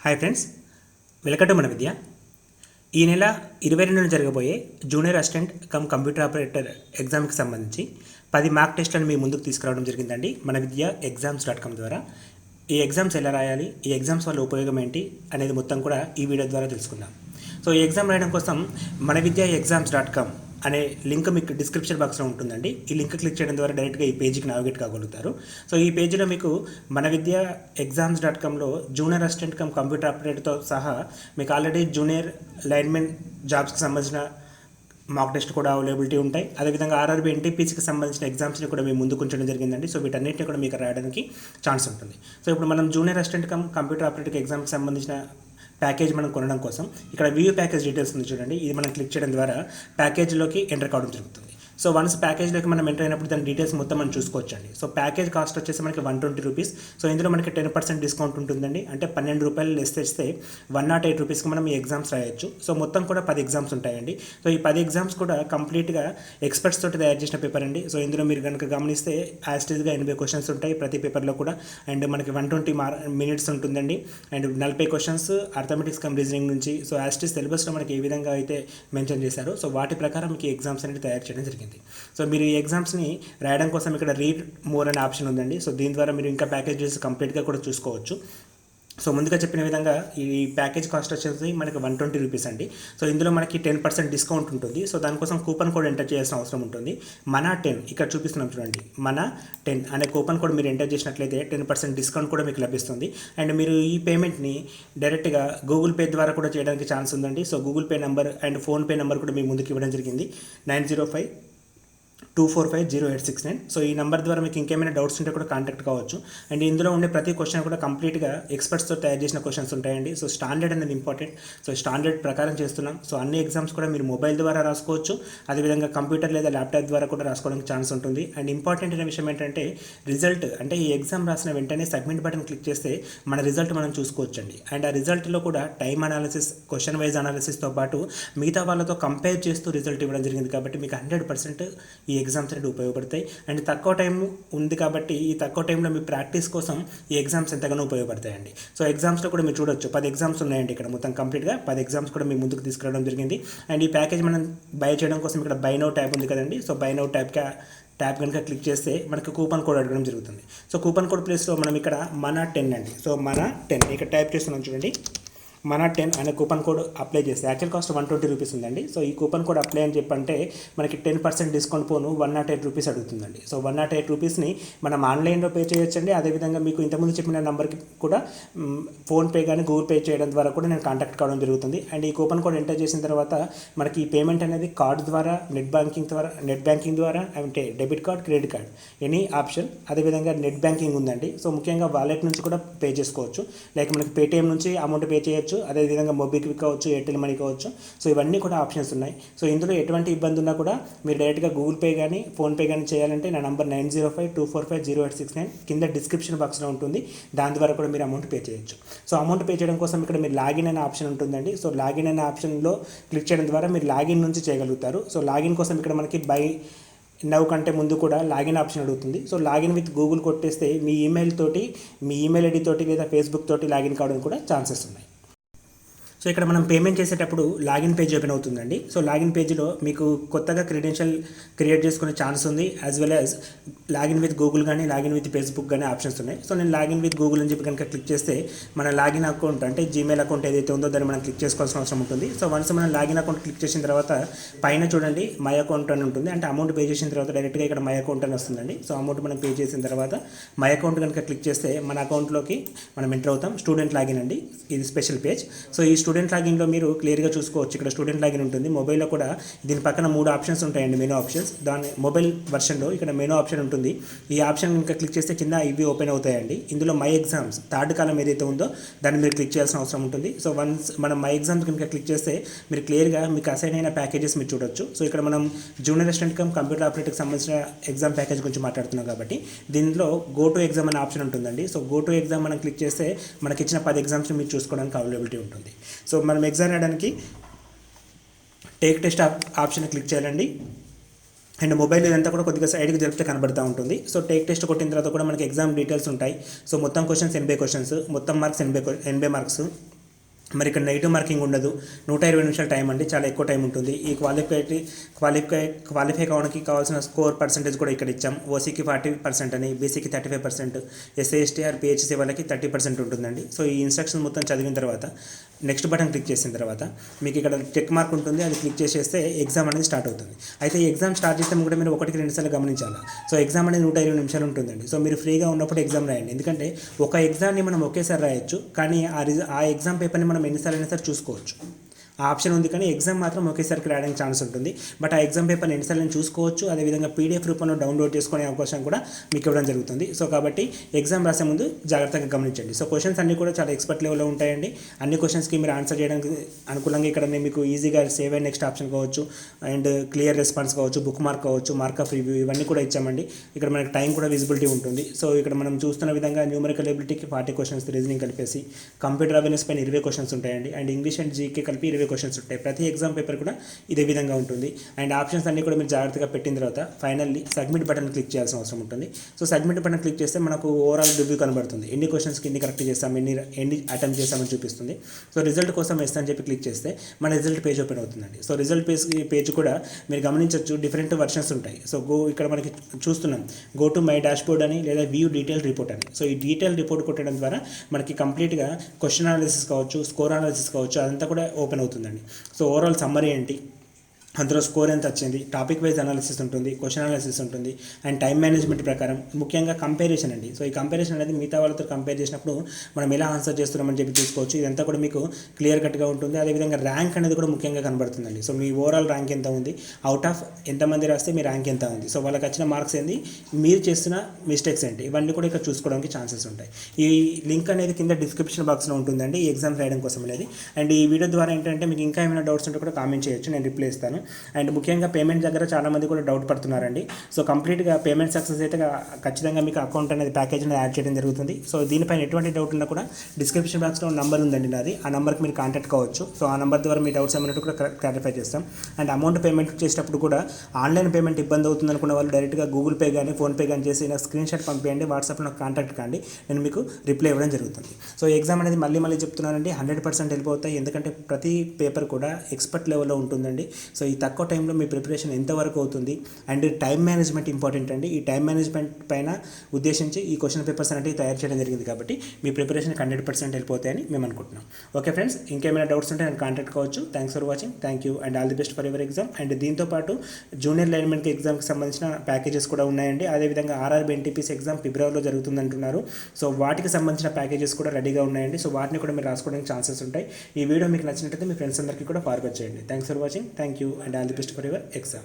Hi friends, welcome to మన విద్య. ఈ నెల 22న జరగబోయే junior assistant cum computer operator ఎగ్జామ్కి సంబంధించి 10 మార్క్ టెస్ట్లను మీ ముందుకు తీసుకురావడం జరిగిందండి మన విద్య exams.com ద్వారా. ఈ ఎగ్జామ్స్ ఎలా రాయాలి, ఈ ఎగ్జామ్స్ వల్ల ఉపయోగం ఏంటి అనేది మొత్తం కూడా ఈ వీడియో ద్వారా తెలుసుకుందాం. సో ఈ ఎగ్జామ్ రాయడం కోసం మన విద్య exams.com అనే లింక్ మీకు డిస్క్రిప్షన్ బాక్స్లో ఉంటుందండి. ఈ లింక్ క్లిక్ చేయడం ద్వారా డైరెక్ట్గా ఈ పేజీకి నావిగేట్ కాగలుగుతారు. సో ఈ పేజీలో మీకు మన విద్య exams.comలో జూనియర్ అసిస్టెంట్ కమ్ కంప్యూటర్ ఆపరేటర్తో సహా మీకు ఆల్రెడీ జూనియర్ లైన్మెన్ జాబ్స్కి సంబంధించిన మాక్ టెస్ట్ కూడా అవైలబిలిటీ ఉంటాయి. అదేవిధంగా ఆర్ఆర్బీ ఎన్టీపీసీకి సంబంధించిన ఎగ్జామ్స్ని కూడా మేము ముందుకు ఉంచడం జరిగిందండి. సో వీటన్నిటిని కూడా మీకు రాయడానికి ఛాన్స్ ఉంటుంది. సో ఇప్పుడు మనం junior assistant cum computer operator ఎగ్జామ్కి సంబంధించిన ప్యాకేజ్ మనం కొనడం కోసం ఇక్కడ వ్యూ ప్యాకేజ్ డీటెయిల్స్ ఉంది చూడండి. ఇది మనం క్లిక్ చేయడం ద్వారా ప్యాకేజ్లోకి ఎంటర్ కావడం జరుగుతుంది. సో వన్స్ ప్యాకేజ్లోకి మనం ఎంటర్ అయినప్పుడు దాని డీటెయిల్స్ మొత్తం మనం చూసుకోవచ్చండి. సో ప్యాకేజ్ కాస్ట్ వచ్చేసి మనకి 120 రూపీస్. సో ఇందులో మనకి 10% డిస్కౌంట్ ఉంటుందండి. అంటే 12 రూపాయలు లెస్ తెస్తే 108 రూపీస్కి మనం ఈ ఎగ్జామ్స్ రాయొచ్చు. సో మొత్తం కూడా 10 ఎగ్జామ్స్ ఉంటాయండి. సో ఈ 10 ఎగ్జామ్స్ కూడా కంప్లీట్గా ఎక్స్పర్ట్స్ తోటి తయారు చేసిన పేపర్ అండి. సో ఇందులో మీరు కనుక గమనిస్తే యాస్టీజ్గా 80 క్వశ్చన్స్ ఉంటాయి ప్రతి పేపర్లో కూడా. అండ్ మనకి 120 మినిట్స్ ఉంటుందండి. And 40 questions arithmetics come reasoning నుంచి. సో యాస్టీజ్ సిలబస్లో మనకి ఏ విధంగా అయితే మెన్షన్ చేశారో సో వాటి ప్రకారం మీకు ఎగ్జామ్స్ అనేది తయారు చేయడం జరిగింది. సో మీరు ఈ ఎగ్జామ్స్ని రాయడం కోసం ఇక్కడ రీడ్ మోర్ అనే ఆప్షన్ ఉందండి. సో దీని ద్వారా మీరు ఇంకా ప్యాకేజెస్ కంప్లీట్గా కూడా చూసుకోవచ్చు. సో ముందుగా చెప్పిన విధంగా ఈ ప్యాకేజ్ కాస్ట్ వచ్చేసి మనకి 120 రూపీస్ అండి. సో ఇందులో మనకి 10% డిస్కౌంట్ ఉంటుంది. సో దానికోసం కూపన్ కోడ్ ఎంటర్ చేయాల్సిన అవసరం ఉంటుంది. మన 10 ఇక్కడ చూపిస్తున్నాం చూడండి, మన 10 అనే కూపన్ కోడ్ మీరు ఎంటర్ చేసినట్లయితే 10% డిస్కౌంట్ కూడా మీకు లభిస్తుంది. అండ్ మీరు ఈ పేమెంట్ని డైరెక్ట్గా గూగుల్ పే ద్వారా కూడా చేయడానికి ఛాన్స్ ఉందండి. So Google pay number and PhonePe number కూడా మీ ముందుకు ఇవ్వడం జరిగింది, 9052450869. సో ఈ నెంబర్ ద్వారా మీకు ఇంకేమైనా డౌట్స్ ఉంటే కూడా కాంటాక్ట్ కావచ్చు. అండ్ ఇందులో ఉండే ప్రతి క్వశ్చన్ కూడా కంప్లీట్గా ఎక్స్పర్ట్స్తో తయారు చేసిన క్వశ్చన్స్ ఉంటాయండి. సో స్టాండర్డ్ అనేది ఇంపార్టెంట్. సో స్టాండర్డ్ ప్రకారం చేస్తున్నాం. సో అన్ని ఎగ్జామ్స్ కూడా మీరు మొబైల్ ద్వారా రాసుకోవచ్చు. అదేవిధంగా కంప్యూటర్ లేదా ల్యాప్టాప్ ద్వారా కూడా రాసుకోవడానికి ఛాన్స్ ఉంటుంది. అండ్ ఇంపార్టెంట్ అయిన విషయం ఏంటంటే రిజల్ట్, అంటే ఈ ఎగ్జామ్ రాసిన వెంటనే సబ్మిట్ బటన్ క్లిక్ చేస్తే మన రిజల్ట్ మనం చూసుకోవచ్చండి. అండ్ ఆ రిజల్ట్లో కూడా టైమ్ అనాలిసిస్, క్వశ్చన్ వైజ్ అనాలిసిస్తో పాటు మిగతా వాళ్ళతో కంపేర్ చేస్తూ రిజల్ట్ ఇవ్వడం జరిగింది. కాబట్టి మీకు 100% ఈ ఎగ్జామ్స్ అనేది ఉపయోగపడతాయి. అండ్ తక్కువ టైం ఉంది కాబట్టి ఈ తక్కువ టైంలో మీ ప్రాక్టీస్ కోసం ఈ ఎగ్జామ్స్ ఎంతగానో ఉపయోగపడతాయండి. సో ఎగ్జామ్స్లో కూడా మీరు చూడొచ్చు 10 ఎగ్జామ్స్ ఉన్నాయండి. ఇక్కడ మొత్తం కంప్లీట్గా 10 ఎగ్జామ్స్ కూడా మీ ముందుకు తీసుకురావడం జరిగింది. అండ్ ఈ ప్యాకేజ్ మనం బై చేయడం కోసం ఇక్కడ బై నౌ ట్యాబ్ ఉంది కదండి. సో బై నౌ ట్యాబ్ కనుక క్లిక్ చేస్తే మనకి కూపన్ కోడ్ అడగడం జరుగుతుంది. సో కూపన్ కోడ్ ప్లేస్లో మనం ఇక్కడ మన 10 అండి. సో మన 10 ఇక్కడ టైప్ చేస్తున్నాం చూడండి. మన 10 అనే కూపన్ కోడ్ అప్లై చేస్తే యాక్చువల్ కాస్ట్ 120 రూపీస్ ఉందండి. సో ఈ కూపన్ కోడ్ అప్లై అని చెప్పంటే మనకి 10% డిస్కౌంట్ పోను 108 రూపీస్ అడుగుతుందండి. సో 108 రూపీస్ని మనం ఆన్లైన్లో పే చేయొచ్చండి. అదేవిధంగా మీకు ఇంతకుముందు చెప్పిన నెంబర్కి కూడా ఫోన్పే కానీ గూగుల్ పే చేయడం ద్వారా కూడా నేను కాంటాక్ట్ కావడం జరుగుతుంది. అండ్ ఈ కూపన్ కోడ్ ఎంటర్ చేసిన తర్వాత మనకి ఈ పేమెంట్ అనేది కార్డ్ ద్వారా, నెట్ బ్యాంకింగ్ ద్వారా అంటే debit card, credit card any option. అదేవిధంగా నెట్ బ్యాంకింగ్ ఉందండి. సో ముఖ్యంగా వాలెట్ నుంచి కూడా పే చేసుకోవచ్చు. లైక్ మనకి పేటీఎం నుంచి అమౌంట్ పే చేయొచ్చు. అదేవిధంగా మొబిక్విక్ కావచ్చు, ఎయిర్టెల్ మనీ కావచ్చు. సో ఇవన్నీ కూడా ఆప్షన్స్ ఉన్నాయి. సో ఇందులో ఎటువంటి ఇబ్బంది ఉన్నా కూడా మీరు డైరెక్ట్గా గూగుల్ పే కానీ ఫోన్పే కానీ చేయాలంటే నా నంబర్ 9052450869 కింద డిస్క్రిప్షన్ బాక్స్లో ఉంటుంది. దాని ద్వారా కూడా మీరు అమౌంట్ పే చేయొచ్చు. సో అమౌంట్ పే చేయడం కోసం ఇక్కడ మీరు లాగిన్ అనే ఆప్షన్ ఉంటుందండి. సో లాగిన్ అనే ఆప్షన్లో క్లిక్ చేయడం ద్వారా మీరు లాగిన్ నుంచి చేయగలుగుతారు. సో లాగిన్ కోసం ఇక్కడ మనకి బై నవ్ కంటే ముందు కూడా లాగిన్ ఆప్షన్ అడుగుతుంది. సో లాగిన్ విత్ గూగుల్ కొట్టేస్తే మీ ఈమెయిల్ ఐడి తోటి లేదా ఫేస్బుక్ తోటి లాగిన్ కావడానికి కూడా ఛాన్సెస్ ఉన్నాయి. సో ఇక్కడ మనం పేమెంట్ చేసేటప్పుడు లాగిన్ పేజ్ ఓపెన్ అవుతుందండి. సో లాగిన్ పేజ్లో మీకు కొత్తగా క్రెడెన్షియల్ క్రియేట్ చేసుకునే ఛాన్స్ ఉంది. As well as login with Google కానీ లాగిన్ విత్ ఫేస్బుక్ కానీ ఆప్షన్స్ ఉన్నాయి. సో నేను లాగిన్ విత్ గూగుల్ అని చెప్పి కనుక క్లిక్ చేస్తే మన లాగిన్ అకౌంట్ అంటే జీమెయిల్ అకౌంట్ ఏదైతే ఉందో దాన్ని మనం క్లిక్ చేసుకోవాల్సిన అవసరం ఉంటుంది. సో వన్స్ మనం లాగిన్ అకౌంట్ క్లిక్ చేసిన తర్వాత పైన చూడండి మై అకౌంట్ అని ఉంటుంది. అంటే అమౌంట్ పే చేసిన తర్వాత డైరెక్ట్గా ఇక్కడ మై అకౌంట్ అని వస్తుందండి. సో అమౌంట్ మనం పే చేసిన తర్వాత మై అకౌంట్ కనుక క్లిక్ చేస్తే మన అకౌంట్లోకి మనం ఎంటర్ అవుతాం. స్టూడెంట్ లాగిన్ అండి, ఇది స్పెషల్ పేజ్. సో ఈ స్టూడెంట్ లాగిన్లో మీరు క్లియర్గా చూసుకోవచ్చు. ఇక్కడ స్టూడెంట్ లాగిన్ ఉంటుంది. మొబైల్లో కూడా దీని పక్కన 3 ఆప్షన్స్ ఉంటాయండి, మెనూ ఆప్షన్స్. దాని మొబైల్ వర్షన్లో ఇక్కడ మెనూ ఆప్షన్ ఉంటుంది. ఈ ఆప్షన్ కనుక క్లిక్ చేస్తే కింద ఇవి ఓపెన్ అవుతాయండి. ఇందులో మై ఎగ్జామ్స్ థర్డ్ కాలం ఏదైతే ఉందో దాన్ని మీరు క్లిక్ చేయాల్సిన అవసరం ఉంటుంది. సో వన్స్ మనం మై ఎగ్జామ్స్ కనుక క్లిక్ చేస్తే మీరు క్లియర్గా మీకు అసైన్ అయిన ప్యాకేజెస్ మీరు చూడొచ్చు. సో ఇక్కడ మనం జూనియర్ అసిస్టెంట్ కమ్ కంప్యూటర్ ఆపరేటర్కి సంబంధించిన ఎగ్జామ్ ప్యాకేజ్ గురించి మాట్లాడుతున్నాం కాబట్టి దీనిలో గో టు ఎగ్జామ్ అనే ఆప్షన్ ఉంటుందండి. సో గో టు ఎగ్జామ్ మనం క్లిక్ చేస్తే మనకి ఇచ్చిన 10 ఎగ్జామ్స్ని మీరు చూసుకోవడానికి అవైలబిలిటీ ఉంటుంది. సో మనం ఎగ్జామ్ రాయడానికి టేక్ టెస్ట్ ఆప్షన్ క్లిక్ చేయాలండి. అండ్ మొబైల్ ఇదంతా కూడా కొద్దిగా సైడ్కి జరిపితే కనబడుతూ ఉంటుంది. సో టేక్ టెస్ట్ కొట్టిన తర్వాత కూడా మనకి ఎగ్జామ్ డీటెయిల్స్ ఉంటాయి. సో మొత్తం క్వశ్చన్స్ 80 క్వశ్చన్స్, మొత్తం మార్క్స్ 80 మార్క్స్. మరి ఇక్కడ నెగిటివ్ మార్కింగ్ ఉండదు. 120 నిమిషాల టైం అండి, చాలా ఎక్కువ టైం ఉంటుంది. ఈ క్వాలిఫై కావడానికి కావాల్సిన స్కోర్ పర్సెంటేజ్ కూడా ఇక్కడ ఇచ్చాం. ఓసీకి 40% అని, బీసీకి 35%, ఎస్సీ ఎస్టీ ఆర్ పిహెచ్సీ వాళ్ళకి 30% ఉంటుందండి. సో ఈ ఇన్స్ట్రక్షన్ మొత్తం చదివిన తర్వాత నెక్స్ట్ బటన్ క్లిక్ చేసిన తర్వాత మీకు ఇక్కడ చెక్ మార్క్ ఉంటుంది, అది క్లిక్ చేసేస్తే ఎగ్జామ్ అనేది స్టార్ట్ అవుతుంది. అయితే ఈ ఎగ్జామ్ స్టార్ట్ చేస్తే కూడా మీరు 1-2 సార్లు గమనించాలి. సో ఎగ్జామ్ అనేది 120 నిమిషాలు ఉంటుందండి. సో మీరు ఫ్రీగా ఉన్నప్పుడు ఎగ్జామ్ రాయండి, ఎందుకంటే ఒక ఎగ్జామ్ని మనం ఒకేసారి రాయొచ్చు, కానీ ఆ ఎగ్జామ్ పేపర్ని మనం ఎన్నిసార్లు అయినా సరే చూసుకోవచ్చు. ఆ ఆప్షన్ ఉంది, కానీ ఎగ్జామ్ మాత్రం ఒకేసారికి రాయడానికి ఛాన్స్ ఉంటుంది. బట్ ఆ ఎగ్జామ్ పేపర్ని ఎన్నిసార్లు చూసుకోవచ్చు, అదేవిధంగా పీడిఎఫ్ రూపంలో డౌన్లోడ్ చేసుకునే అవకాశం కూడా మీకు ఇవ్వడం జరుగుతుంది. సో కాబట్టి ఎగ్జామ్ రాసే ముందు జాగ్రత్తగా గమనించండి. సో క్వశ్చన్స్ అన్నీ కూడా చాలా ఎక్స్పర్ట్ లెవెల్లో ఉంటాయండి. అన్ని క్వశ్చన్స్కి మీరు ఆన్సర్ చేయడానికి అనుకూలంగా ఇక్కడ మీకు ఈజీగా సేవ్ అండ్ నెక్స్ట్ ఆప్షన్ కావచ్చు, అండ్ క్లియర్ రెస్పాన్స్ కావచ్చు, బుక్ మార్క్ కావచ్చు, మార్క్ ఆఫ్ రివ్యూ, ఇవన్నీ కూడా ఇచ్చామండి. ఇక్కడ మనకి టైం కూడా విజిబిలిటీ ఉంటుంది. సో ఇక్కడ మనం చూస్తున్న విధంగా న్యూమరికల్ ఎబిలిటీకి 40 క్వశ్చన్స్, రీజనింగ్ కలిపేసి కంప్యూటర్ అవేర్నెస్ పైన 20 క్వశ్చన్స్ ఉంటాయండి, అండ్ ఇంగ్లీష్ అండ్ జీకే కలిపి 20 క్వశ్చన్స్ ఉంటాయి. ప్రతి ఎగ్జామ్ పేపర్ కూడా ఇదే విధంగా ఉంటుంది. అండ్ ఆప్షన్స్ అన్నీ కూడా మీరు జాగ్రత్తగా పెట్టిన తర్వాత ఫైనల్లీ సబ్మిట్ బటన్ క్లిక్ చేయాల్సిన అవసరం ఉంటుంది. సో సబ్మిట్ బటన్ క్లిక్ చేస్తే మనకు ఓవరాల్ రివ్యూ కనబడుతుంది, ఎన్ని క్వశ్చన్స్కి ఎన్ని కరెక్ట్ చేస్తాం, ఎన్ని అటెంప్ట్ చేస్తామని చూపిస్తుంది. సో రిజల్ట్ కోసం ఎస్ అని చెప్పి క్లిక్ చేస్తే మన రిజల్ట్ పేజ్ ఓపెన్ అవుతుందండి. సో రిజల్ట్ పేజ్ కూడా మీరు గమనించవచ్చు, డిఫరెంట్ వర్షన్స్ ఉంటాయి. సో ఇక్కడ మనకి చూస్తున్నాం గో టు మై డాష్బోర్డ్ అని, లేదా వ్యూ డీటెయిల్ రిపోర్ట్ అని. సో ఈ డీటెయిల్ రిపోర్ట్ కొట్టడం ద్వారా మనకి కంప్లీట్గా క్వశ్చన్ అనాలిసిస్ కావచ్చు, స్కోర్ అనాలిసిస్ కావచ్చు, అదంతా కూడా ఓపెన్ అవుతుందండి. సో ఓవరాల్ సమ్మరీ ఏంటి, అందులో స్కోర్ ఎంత వచ్చింది, టాపిక్ వైజ్ అనాలిసిస్ ఉంటుంది, క్వశ్చన్ అనాలిసిస్ ఉంటుంది, అండ్ టైం మేనేజ్మెంట్ ప్రకారం ముఖ్యంగా కంపారిజన్ అండి. సో ఈ కంపారిజన్ అనేది మిగతా వాళ్ళతో కంపేర్ చేసినప్పుడు మనం ఎలా ఆన్సర్ చేస్తున్నామని చెప్పి చూసుకోవచ్చు. ఇదంతా కూడా మీకు క్లియర్ కట్గా ఉంటుంది. అదేవిధంగా ర్యాంక్ అనేది కూడా ముఖ్యంగా కనబడుతుందండి. సో మీ ఓవరాల్ ర్యాంక్ ఎంత ఉంది, అవుట్ ఆఫ్ ఎంతమంది రాస్తే మీ ర్యాంక్ ఎంత ఉంది, సో వాళ్ళకి వచ్చిన మార్క్స్ ఏంది, మీరు చేస్తున్న మిస్టేక్స్ ఏంటి, ఇవన్నీ కూడా ఇక్కడ చూసుకోవడానికి ఛాన్సెస్ ఉంటాయి. ఈ లింక్ అనేది కింద డిస్క్రిప్షన్ బాక్స్లో ఉంటుందండి, ఈ ఎగ్జామ్స్ రాయడం కోసం అనేది. అండ్ ఈ వీడియో ద్వారా ఏంటంటే మీకు ఇంకా ఏమైనా డౌట్స్ ఉంటే కూడా కామెంట్ చేయొచ్చు, నేను రిప్లై ఇస్తాను. అండ్ ముఖ్యంగా పేమెంట్ దగ్గర చాలామంది కూడా డౌట్ పడుతున్నారండి. సో కంప్లీట్గా పేమెంట్ సక్సెస్ అయితే ఖచ్చితంగా మీకు అకౌంట్ అనేది ప్యాకేజ్ అనేది యాడ్ చేయడం జరుగుతుంది. సో దీనిపైన ఎటువంటి డౌట్ ఉన్నా కూడా డిస్క్రిప్షన్ బాక్స్లో నెంబర్ ఉందండి నాది, ఆ నెంబర్కి మీరు కాంటాక్ట్ కావచ్చు. సో ఆ నెంబర్ ద్వారా మీ డౌట్స్ ఏమైనా కూడా క్లారిఫై చేస్తాం. అండ్ అమౌంట్ పేమెంట్ చేసేటప్పుడు కూడా ఆన్లైన్ పేమెంట్ ఇబ్బంది అవుతుంది అనుకున్న వాళ్ళు డైరెక్ట్గా గూగుల్ పే కానీ ఫోన్పే కానీ చేసి నాకు స్క్రీన్ షాట్ పంపించండి, వాట్సాప్లో నాకు కాంటాక్ట్ కాండి, నేను మీకు రిప్లై ఇవ్వడం జరుగుతుంది. సో ఎగ్జామ్ అనేది మళ్ళీ చెప్తున్నానండి, 100% వెళ్ళిపోతాయి, ఎందుకంటే ప్రతి పేపర్ కూడా ఎక్స్పర్ట్ లెవెల్లో ఉంటుందండి. సో ఈ తక్కువ టైంలో మీ ప్రిపరేషన్ ఎంతవరకు అవుతుంది, అండ్ టైం మేనేజ్మెంట్ ఇంపార్టెంట్ అండి. ఈ టైం మేనేజ్మెంట్ పైన ఉద్దేశించి ఈ క్వశ్చన్ పేపర్స్ అనేవి తయారు చేయడం జరిగింది, కాబట్టి మీ ప్రిపరేషన్కి 100% వెళ్ళిపోతాయని మేము అనుకుంటున్నాం. ఓకే ఫ్రెండ్స్, ఇంకేమైనా డౌట్స్ ఉంటే నేను కాంటాక్ట్ కావచ్చు. Thanks for watching, thank you and all the best for your exam. And దీంతోపాటు జూనియర్ లైన్మెన్కి ఎగ్జామ్కి సంబంధించిన ప్యాకేజెస్ కూడా ఉన్నాయండి. అదేవిధంగా ఆర్ఆర్బీ ఎన్టీపీసీ ఎగ్జామ్ ఫిబ్రవరిలో జరుగుతుందంటున్నారు. సో వాటికి సంబంధించిన ప్యాకేజెస్ కూడా రెడీగా ఉన్నాయండి. సో వాటిని కూడా మీరు రాసుకోవడానికి ఛాన్సెస్ ఉంటాయి. ఈ వీడియో మీకు నచ్చినట్లయితే మీ ఫ్రెండ్స్ అందరికీ కూడా ఫార్వర్డ్ చేయండి. Thanks for watching, thank you and all the best for your exam.